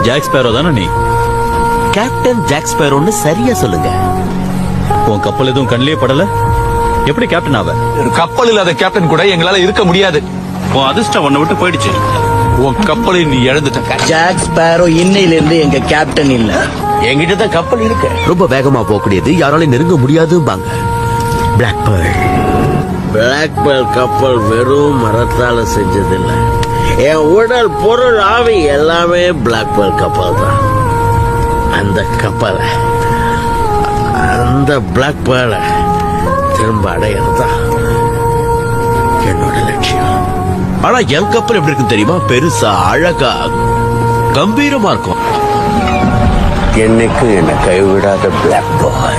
Jack Sparrow தானே நீ? Captain jack ஸ்பேரோன்னு சரியா சொல்லுங்க. உன் கப்பல் எதுவும் கண்ணிலே படல, எப்படி கேப்டன் ஆவ? ஒரு கப்பல் இல்லாத கேப்டன் கூட எங்களால இருக்க முடியாது. உன் அதிர்ஷ்டம் உன்னை விட்டு போயிடுச்சு. உன் கப்பலை நீ இழந்துட்ட. ஜாக் ஸ்பேரோ இன்னையில இருந்து எங்க கேப்டன் இல்ல. என்கிட்ட தான் கப்பல் இருக்கு. ரொம்ப வேகமா போகக்கூடியது, யாராலையும் நெருங்க முடியாதும்பாங்க. Black pearl. பிளாக் பேர்ல் கப்பல் வெறும் மரத்தால செஞ்சதில்லை. என் உடல், பொருள், ஆவி எல்லாமே பிளாக் பேர்ல் கப்பல் தான். அந்த கப்பலை, அந்த பிளாக் பேர்லை திரும்ப அடையறதா என்னோட லட்சியம். ஆனா என் கப்பல் எப்படி இருக்குன்னு தெரியுமா? பெருசா, அழகா, கம்பீரமா இருக்கும். என்னைக்கும் என்னை கைவிடாத பிளாக் பாய்.